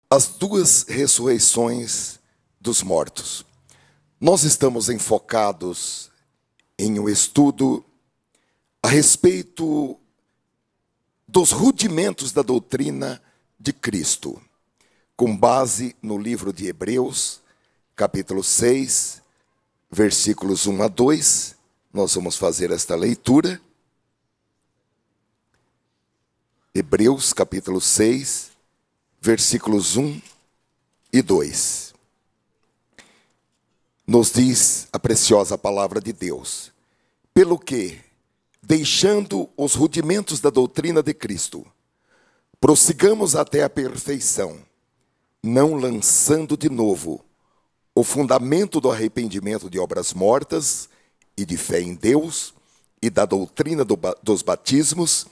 As duas ressurreições dos mortos. Nós estamos enfocados em um estudo a respeito dos rudimentos da doutrina de Cristo, com base no livro de Hebreus, capítulo 6, versículos 1 a 2. Nós vamos fazer esta leitura. Hebreus, capítulo 6, versículos 1 e 2. Nos diz a preciosa palavra de Deus: pelo que, deixando os rudimentos da doutrina de Cristo, prossigamos até a perfeição, não lançando de novo o fundamento do arrependimento de obras mortas e de fé em Deus, e da doutrina dos batismos,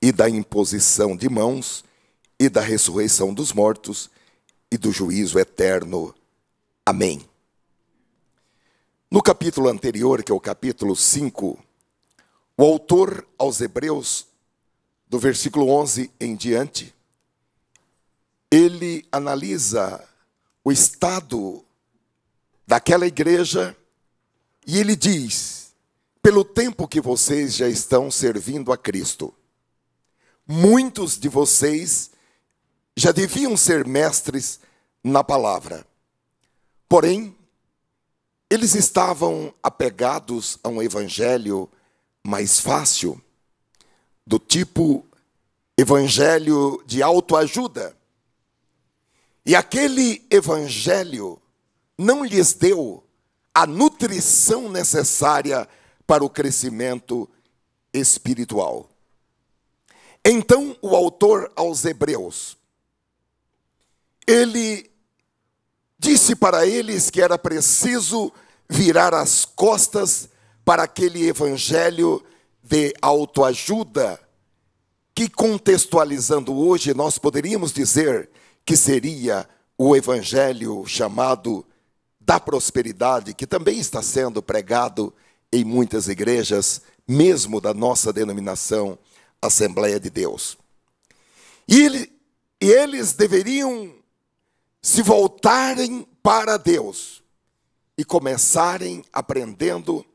e da imposição de mãos, e da ressurreição dos mortos, e do juízo eterno. Amém. No capítulo anterior, que é o capítulo 5, o autor aos Hebreus, do versículo 11 em diante, ele analisa o estado daquela igreja e ele diz: pelo tempo que vocês já estão servindo a Cristo, muitos de vocês já deviam ser mestres na palavra. Porém, eles estavam apegados a um evangelho mais fácil, do tipo evangelho de autoajuda. E aquele evangelho não lhes deu a nutrição necessária para o crescimento espiritual. Então, o autor aos Hebreus, ele disse para eles que era preciso virar as costas para aquele evangelho de autoajuda, que, contextualizando hoje, nós poderíamos dizer que seria o evangelho chamado da prosperidade, que também está sendo pregado em muitas igrejas, mesmo da nossa denominação Assembleia de Deus. E eles deveriam se voltarem para Deus e começarem aprendendo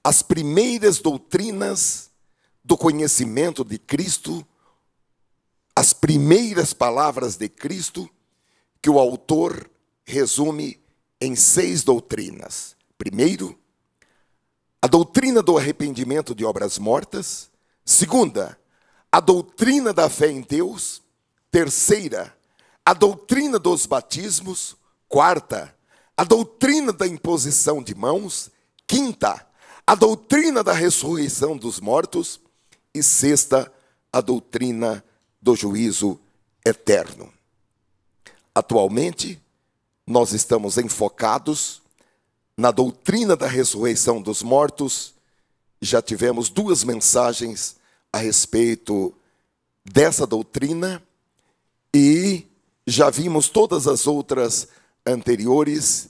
as primeiras doutrinas do conhecimento de Cristo, as primeiras palavras de Cristo, que o autor resume em 6 doutrinas. Primeiro, a doutrina do arrependimento de obras mortas. Segunda, a doutrina da fé em Deus. Terceira, a doutrina dos batismos. Quarta, a doutrina da imposição de mãos. Quinta, a doutrina da ressurreição dos mortos. E sexta, a doutrina do juízo eterno. Atualmente, nós estamos enfocados na doutrina da ressurreição dos mortos. Já tivemos 2 mensagens a respeito dessa doutrina e já vimos todas as outras anteriores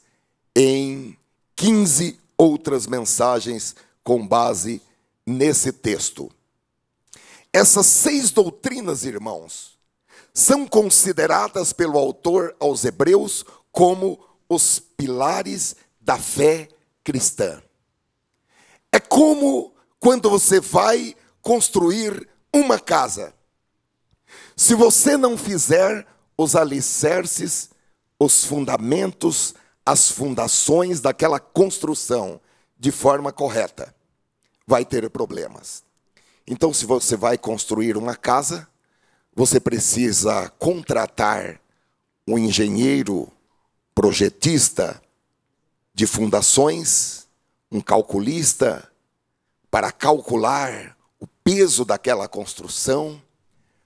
em 15 outras mensagens com base nesse texto. Essas 6 doutrinas, irmãos, são consideradas pelo autor aos Hebreus como os pilares da fé cristã. É como quando você vai construir uma casa. Se você não fizer os alicerces, os fundamentos, as fundações daquela construção de forma correta, vai ter problemas. Então, se você vai construir uma casa, você precisa contratar um engenheiro, projetista de fundações, um calculista, para calcular o peso daquela construção,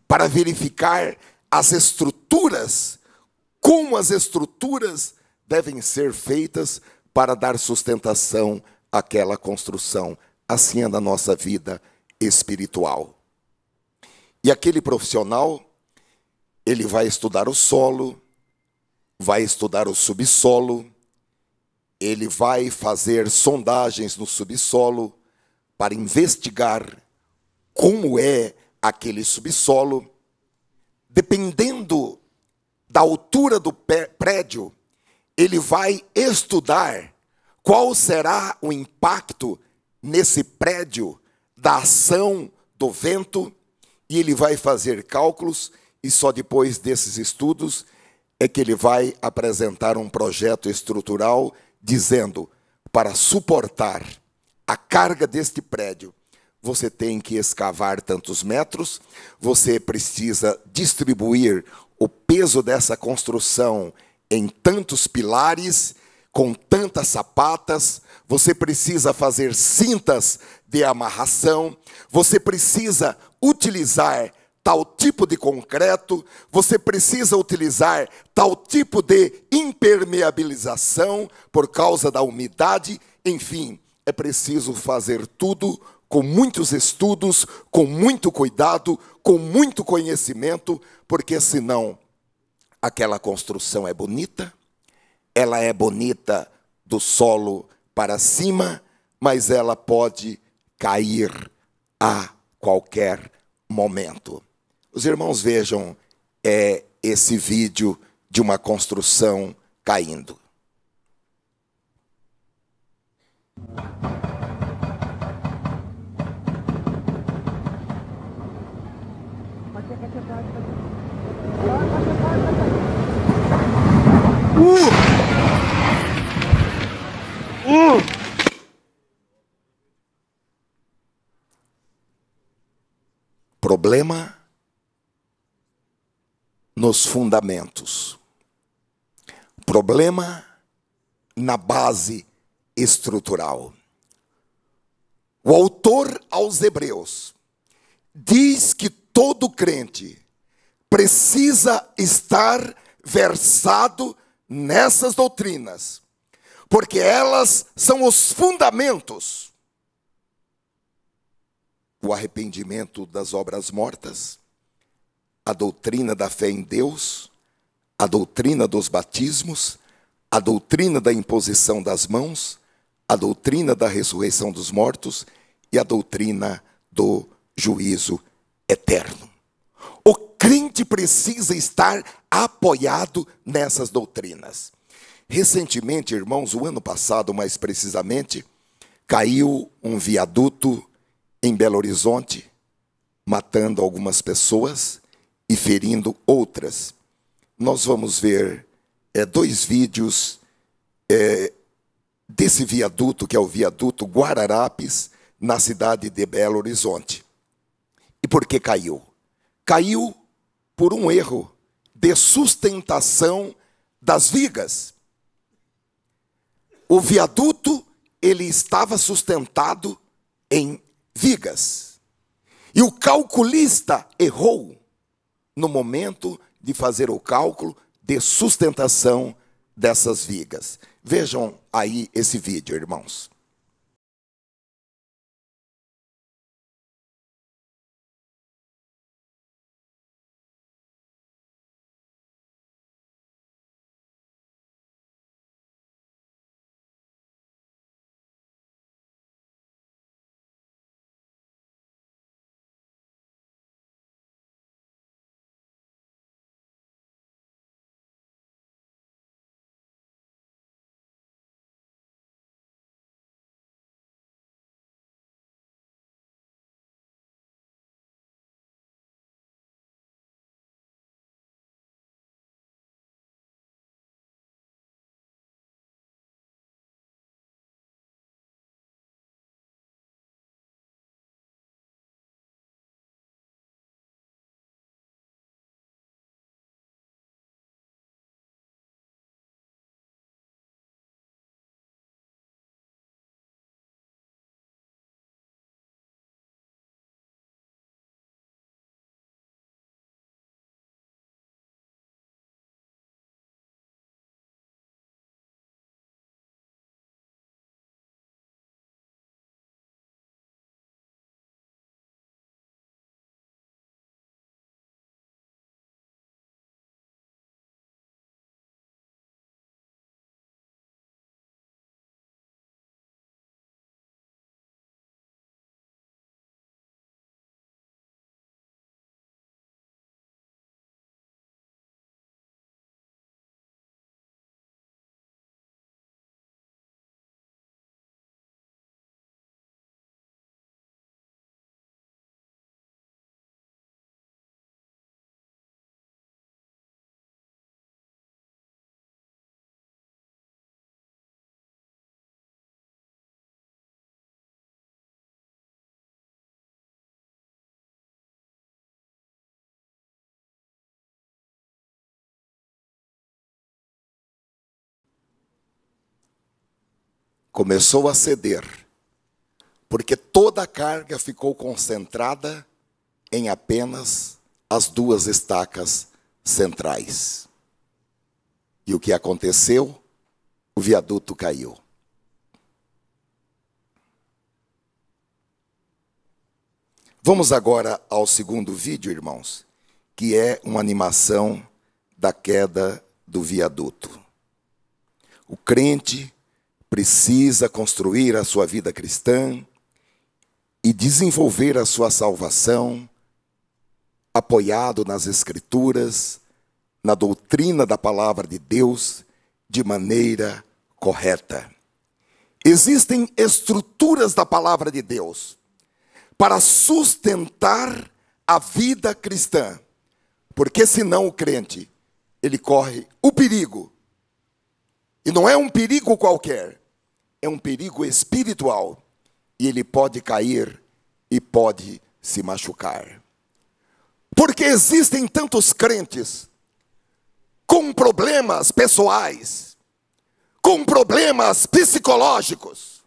para verificar as estruturas, como as estruturas devem ser feitas para dar sustentação àquela construção. Assim é na nossa vida espiritual. E aquele profissional, ele vai estudar o solo, vai estudar o subsolo, ele vai fazer sondagens no subsolo para investigar como é aquele subsolo. Dependendo da altura do prédio, ele vai estudar qual será o impacto nesse prédio da ação do vento, e ele vai fazer cálculos, e só depois desses estudos é que ele vai apresentar um projeto estrutural dizendo: para suportar a carga deste prédio, você tem que escavar tantos metros, você precisa distribuir o peso dessa construção em tantos pilares, com tantas sapatas, você precisa fazer cintas de amarração, você precisa utilizar tal tipo de concreto, você precisa utilizar tal tipo de impermeabilização por causa da umidade, enfim, é preciso fazer tudo com muitos estudos, com muito cuidado, com muito conhecimento, porque senão aquela construção é bonita, ela é bonita do solo para cima, mas ela pode cair a qualquer momento. Os irmãos vejam esse vídeo de uma construção caindo. Problema nos fundamentos. Problema na base estrutural. O autor aos Hebreus diz que todo crente precisa estar versado nessas doutrinas, porque elas são os fundamentos. O arrependimento das obras mortas, a doutrina da fé em Deus, a doutrina dos batismos, a doutrina da imposição das mãos, a doutrina da ressurreição dos mortos e a doutrina do juízo eterno. O crente precisa estar apoiado nessas doutrinas. Recentemente, irmãos, o ano passado, mais precisamente, caiu um viaduto em Belo Horizonte, matando algumas pessoas e ferindo outras. Nós vamos ver dois vídeos desse viaduto, que é o viaduto Guararapes, na cidade de Belo Horizonte. E por que caiu? Caiu por um erro de sustentação das vigas. O viaduto, ele estava sustentado em vigas. E o calculista errou no momento de fazer o cálculo de sustentação dessas vigas. Vejam aí esse vídeo, irmãos. começou a ceder, porque toda a carga ficou concentrada em apenas as duas estacas centrais. E o que aconteceu? O viaduto caiu. Vamos agora ao segundo vídeo, irmãos, que é uma animação da queda do viaduto. O crente precisa construir a sua vida cristã e desenvolver a sua salvação apoiado nas Escrituras, na doutrina da palavra de Deus, de maneira correta. Existem estruturas da palavra de Deus para sustentar a vida cristã, porque senão o crente, ele corre o perigo, e não é um perigo qualquer, é um perigo espiritual, e ele pode cair e pode se machucar. Porque existem tantos crentes com problemas pessoais, com problemas psicológicos,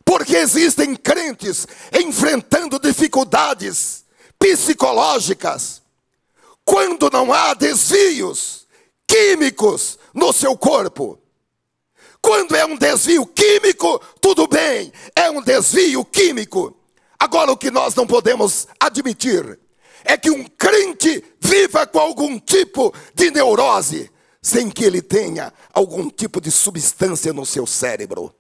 porque existem crentes enfrentando dificuldades psicológicas, quando não há desvios químicos no seu corpo. Quando é um desvio químico, tudo bem, é um desvio químico. Agora, o que nós não podemos admitir é que um crente viva com algum tipo de neurose, sem que ele tenha algum tipo de substância no seu cérebro.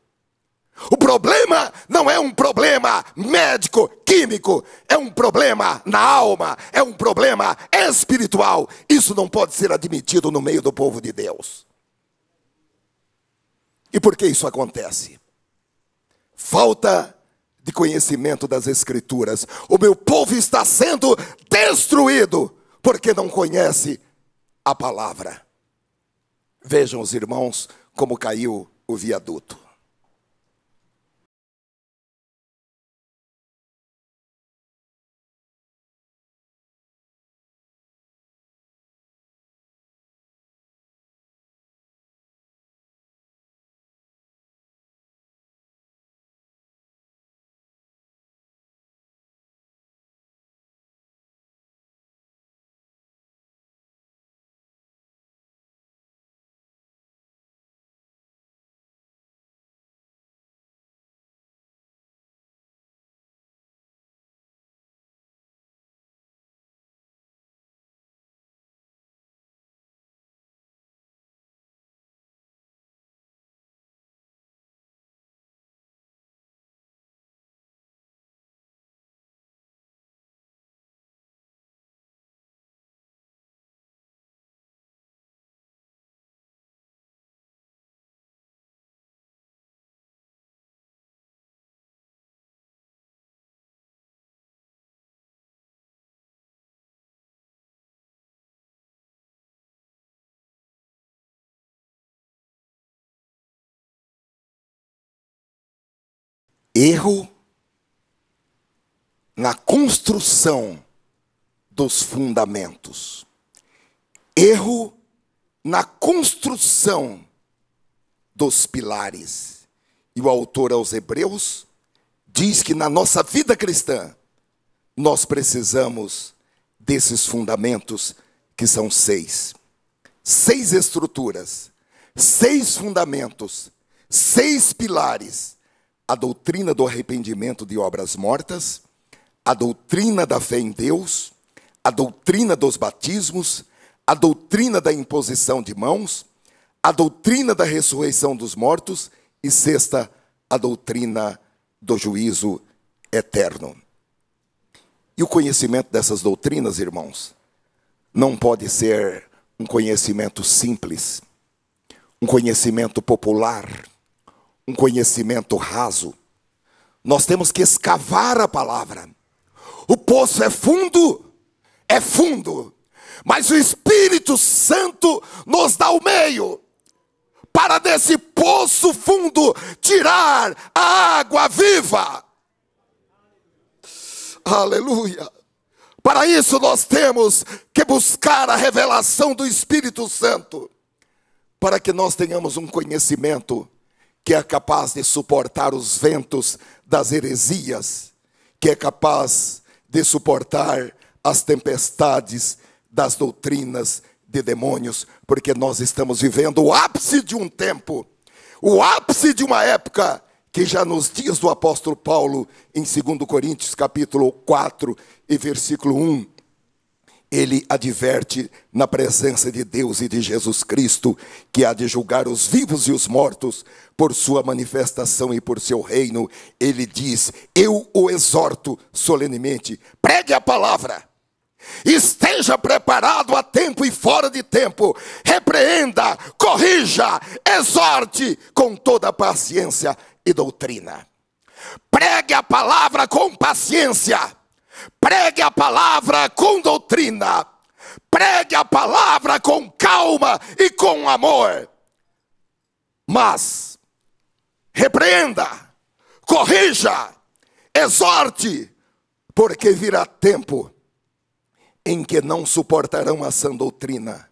O problema não é um problema médico, químico, é um problema na alma, é um problema espiritual. Isso não pode ser admitido no meio do povo de Deus. E por que isso acontece? Falta de conhecimento das Escrituras. O meu povo está sendo destruído porque não conhece a palavra. Vejam os irmãos como caiu o viaduto. Erro na construção dos fundamentos. Erro na construção dos pilares. E o autor aos Hebreus diz que na nossa vida cristã, nós precisamos desses fundamentos que são 6. 6 estruturas, 6 fundamentos, 6 pilares. A doutrina do arrependimento de obras mortas, a doutrina da fé em Deus, a doutrina dos batismos, a doutrina da imposição de mãos, a doutrina da ressurreição dos mortos e 6ª, a doutrina do juízo eterno. E o conhecimento dessas doutrinas, irmãos, não pode ser um conhecimento simples, um conhecimento popular, um conhecimento raso. Nós temos que escavar a palavra. O poço é fundo, mas o Espírito Santo nos dá o meio para desse poço fundo tirar a água viva. Aleluia. Para isso nós temos que buscar a revelação do Espírito Santo, para que nós tenhamos um conhecimento que é capaz de suportar os ventos das heresias, que é capaz de suportar as tempestades das doutrinas de demônios, porque nós estamos vivendo o ápice de um tempo, o ápice de uma época, que já nos dias do apóstolo Paulo, em 2 Coríntios capítulo 4 e versículo 1, ele adverte na presença de Deus e de Jesus Cristo, que há de julgar os vivos e os mortos por sua manifestação e por seu reino. Ele diz: eu o exorto solenemente, pregue a palavra, esteja preparado a tempo e fora de tempo, repreenda, corrija, exorte com toda paciência e doutrina. Pregue a palavra com paciência, pregue a palavra com doutrina, pregue a palavra com calma e com amor, mas repreenda, corrija, exorte, porque virá tempo em que não suportarão a sã doutrina.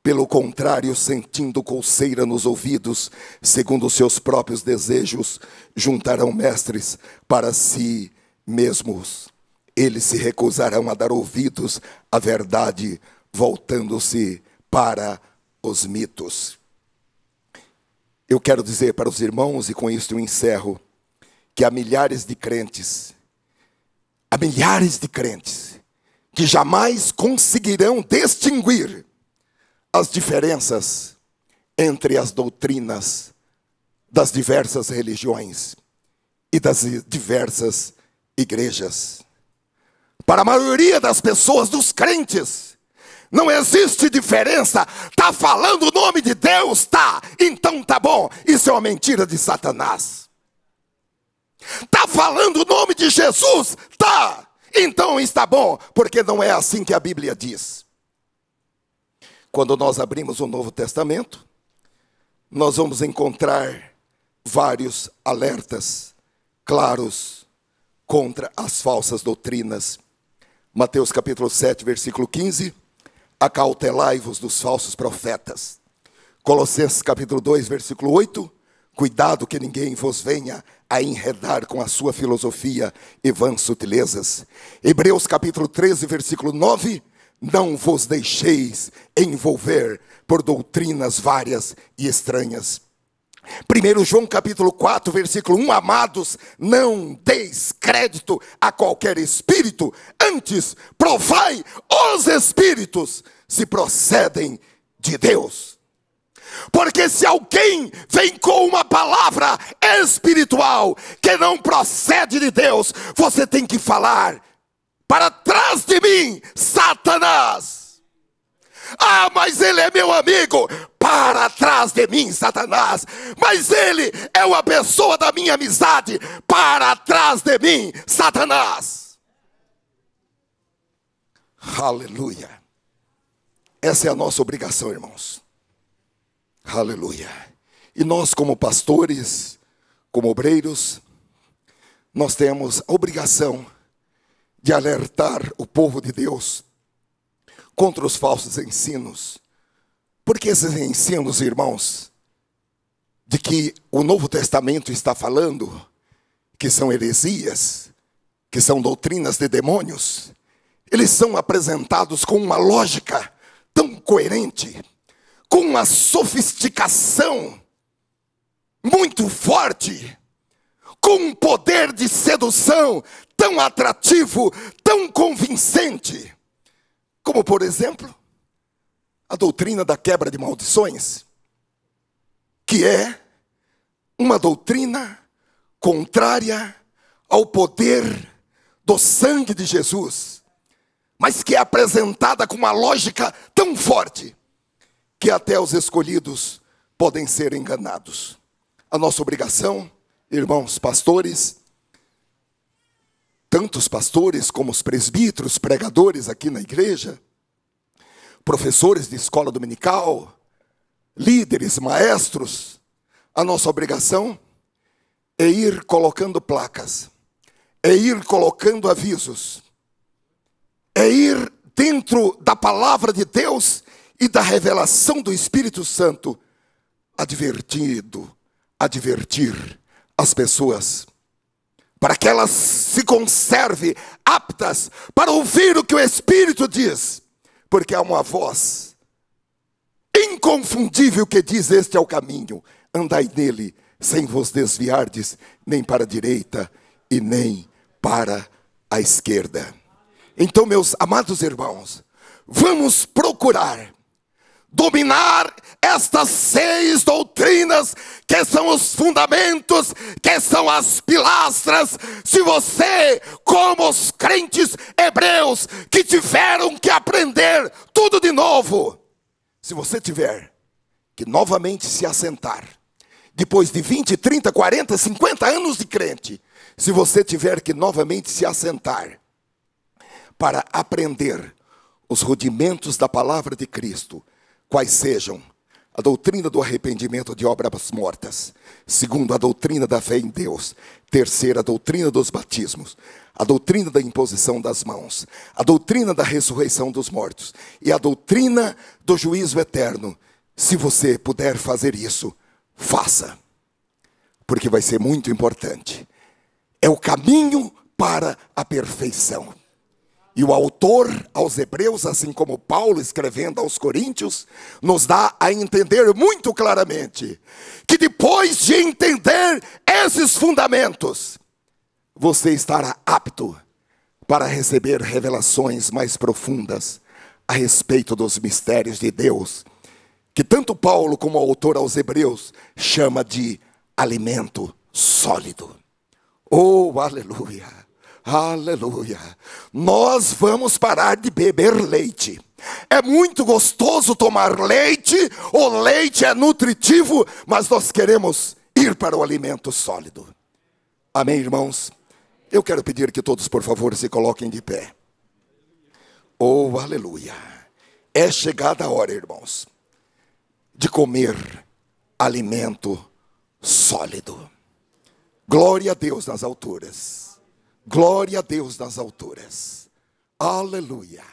Pelo contrário, sentindo coceira nos ouvidos, segundo os seus próprios desejos, juntarão mestres para si mesmos. Eles se recusarão a dar ouvidos à verdade, voltando-se para os mitos. Eu quero dizer para os irmãos, e com isto eu encerro, que há milhares de crentes, que jamais conseguirão distinguir as diferenças entre as doutrinas das diversas religiões e das diversas igrejas. Para a maioria das pessoas, dos crentes, não existe diferença. Está falando o nome de Deus? Tá, então tá bom. Isso é uma mentira de Satanás. Está falando o nome de Jesus? Tá, então está bom, porque não é assim que a Bíblia diz. Quando nós abrimos o Novo Testamento, nós vamos encontrar vários alertas claros contra as falsas doutrinas. Mateus capítulo 7, versículo 15, acautelai-vos dos falsos profetas. Colossenses capítulo 2, versículo 8, cuidado que ninguém vos venha a enredar com a sua filosofia e vãs sutilezas. Hebreus capítulo 13, versículo 9, não vos deixeis envolver por doutrinas várias e estranhas. 1 João capítulo 4, versículo 1, amados, não deis crédito a qualquer espírito, antes provai os espíritos se procedem de Deus. Porque se alguém vem com uma palavra espiritual que não procede de Deus, você tem que falar: para trás de mim, Satanás. Ah, mas ele é meu amigo. Para trás de mim, Satanás. Mas ele é uma pessoa da minha amizade. Para trás de mim, Satanás. Aleluia. Essa é a nossa obrigação, irmãos. Aleluia. E nós, como pastores, como obreiros, nós temos a obrigação de alertar o povo de Deus contra os falsos ensinos. Porque esses ensinos, irmãos, de que o Novo Testamento está falando, que são heresias, que são doutrinas de demônios, eles são apresentados com uma lógica tão coerente, com uma sofisticação muito forte, com um poder de sedução tão atrativo, tão convincente, como por exemplo, a doutrina da quebra de maldições, que é uma doutrina contrária ao poder do sangue de Jesus, mas que é apresentada com uma lógica tão forte, que até os escolhidos podem ser enganados. A nossa obrigação, irmãos pastores, tanto os pastores como os presbíteros, pregadores aqui na igreja, professores de escola dominical, líderes, maestros, a nossa obrigação é ir colocando placas, é ir colocando avisos, é ir dentro da palavra de Deus e da revelação do Espírito Santo, advertindo, advertir as pessoas, para que elas se conservem aptas para ouvir o que o Espírito diz, porque há uma voz inconfundível que diz: este é o caminho, andai nele, sem vos desviardes, nem para a direita e nem para a esquerda. Então, meus amados irmãos, vamos procurar dominar estas 6 doutrinas, que são os fundamentos, que são as pilastras. Se você, como os crentes hebreus, que tiveram que aprender tudo de novo, se você tiver que novamente se assentar, depois de 20, 30, 40, 50 anos de crente, se você tiver que novamente se assentar para aprender os rudimentos da palavra de Cristo, quais sejam a doutrina do arrependimento de obras mortas, segundo, a doutrina da fé em Deus, terceira, a doutrina dos batismos, a doutrina da imposição das mãos, a doutrina da ressurreição dos mortos e a doutrina do juízo eterno. Se você puder fazer isso, faça, porque vai ser muito importante. É o caminho para a perfeição. E o autor aos Hebreus, assim como Paulo escrevendo aos Coríntios, nos dá a entender muito claramente que depois de entender esses fundamentos, você estará apto para receber revelações mais profundas a respeito dos mistérios de Deus, que tanto Paulo como o autor aos Hebreus chama de alimento sólido. Oh, aleluia! Aleluia! Nós vamos parar de beber leite. É muito gostoso tomar leite, o leite é nutritivo, mas nós queremos ir para o alimento sólido. Amém, irmãos? Eu quero pedir que todos, por favor, se coloquem de pé. Oh, aleluia! É chegada a hora, irmãos, de comer alimento sólido. Glória a Deus nas alturas. Glória a Deus nas alturas. Aleluia.